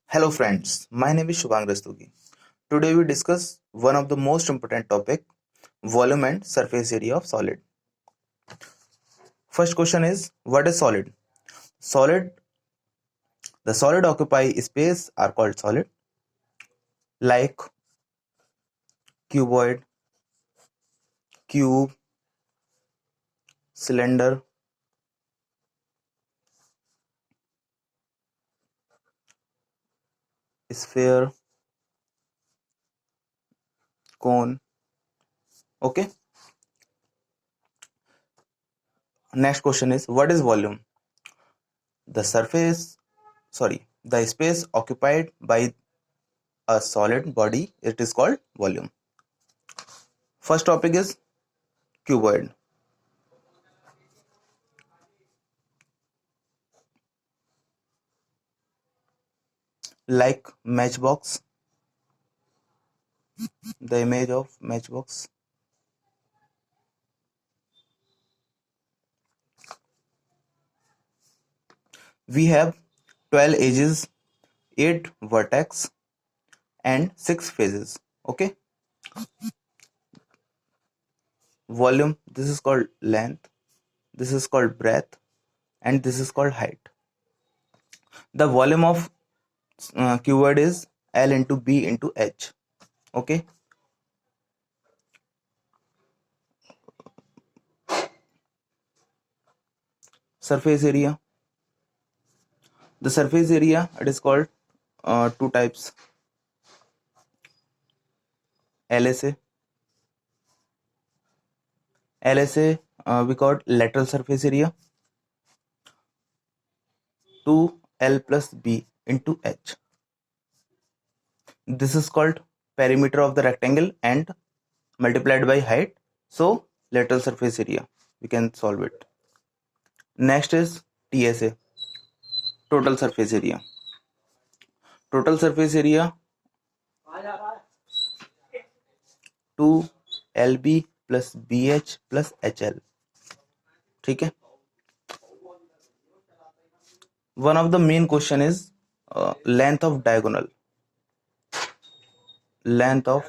Hello friends, my name is Shubhang Rastogi. Today we discuss one of the most important topic, volume and surface area of solid. First question is, what is solid? Solid, the solid occupy space are called solid, like cuboid, cube, cylinder, sphere, cone. Okay. Next question is, what is volume? The the space occupied by a solid body, it is called volume. First topic is cuboid. Like matchbox, the image of matchbox. We have 12 edges, 8 vertex and 6 phases. Okay. Volume, this is called length, this is called breadth, and this is called height. The volume of cuboid is L into B into H. Okay. Surface area. The surface area, it is called two types, LSA. LSA we call lateral surface area, 2L plus B into H. This is called perimeter of the rectangle and multiplied by height. So lateral surface area, we can solve it. Next is TSA, total surface area. Total surface area 2LB plus BH plus HL. ठीक है. One of the main question is length of diagonal. Length of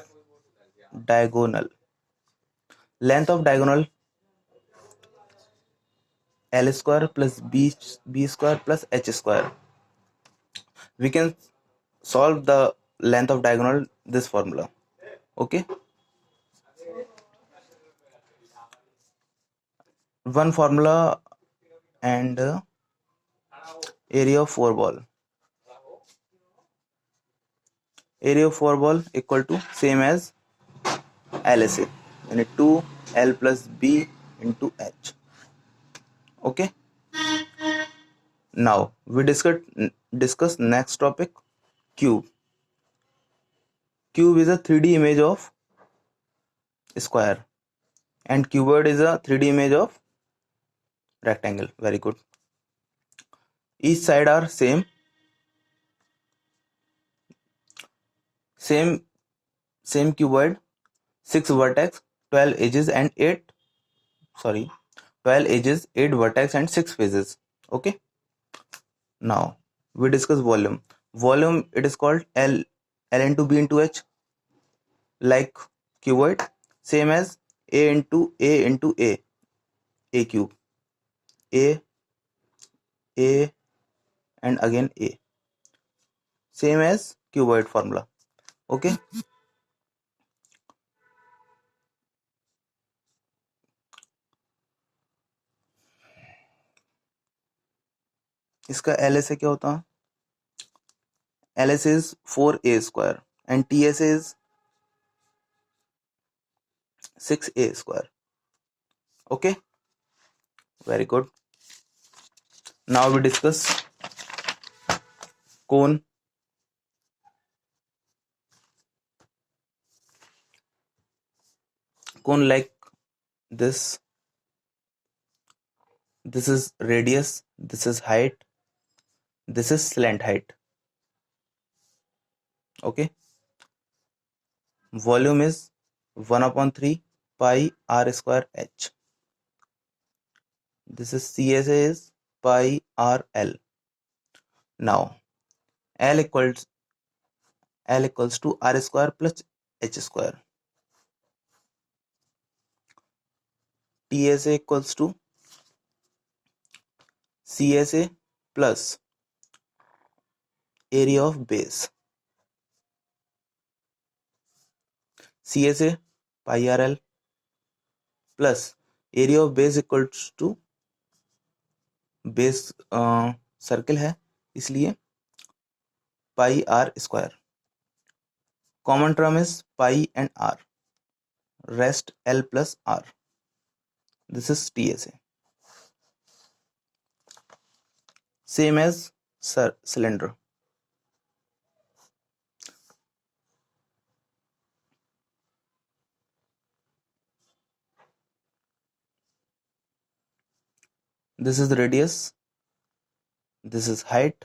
diagonal. Length of diagonal L square plus B square plus H square. We can solve the length of diagonal this formula. Okay. One formula and area of 4 ball. Area of 4 ball equal to same as LSA, and 2L plus B into H. Okay. Now we discuss next topic, cube. Cube is a 3D image of square and cuboid is a 3D image of rectangle. Very good. Each side are same cuboid, 6 vertex, 12 edges and 8 vertex and 6 phases. Okay. Now we discuss volume. Volume, it is called L into B into H, like cuboid, same as A into A cube, A and again A, same as cuboid formula. Okay. इसका LSA क्या होता है? LSA is 4A square and TSA is 6A square. Okay. Very good. Now we discuss cone. Cone like this. This is radius, this is height, this is slant height. Okay. Volume is 1/3 pi r square h. This is CSA is pi r l. Now L equals to R square plus H square. TSA equals to CSA plus area of base. CSA pi RL plus area of base equals to base circle है इसलिए pi r square. Common term is pi and r. Rest l plus r. This is TSA. Same as cylinder. This is the radius, this is height.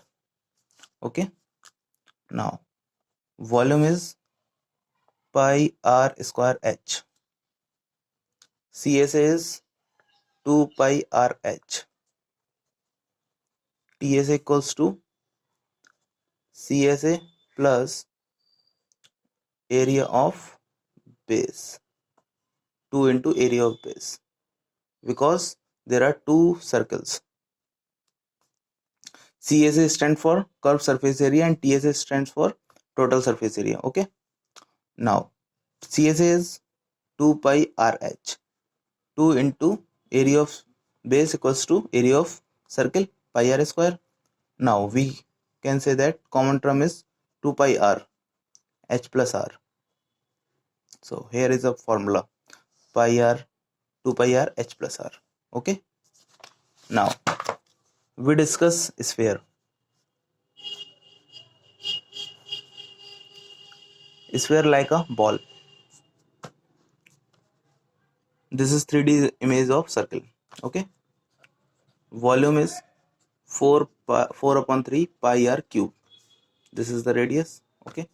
Okay, now volume is pi r square h. CSA is 2 pi r h. TSA equals to CSA plus area of base, 2 into area of base, because there are two circles. CSA stands for curved surface area and TSA stands for total surface area. Okay, now CSA is 2 pi RH. 2 into area of base equals to area of circle pi r square. Now we can say that common term is 2 pi r h plus r. So here is a formula, pi r 2 pi r h plus r. Okay, now we discuss sphere. Sphere like a ball. This is 3D image of circle. Okay, volume is 4 upon 3 pi r cube. This is the radius. Okay,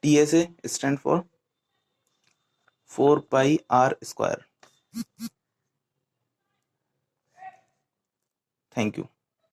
TSA stand for 4 pi r square. Thank you.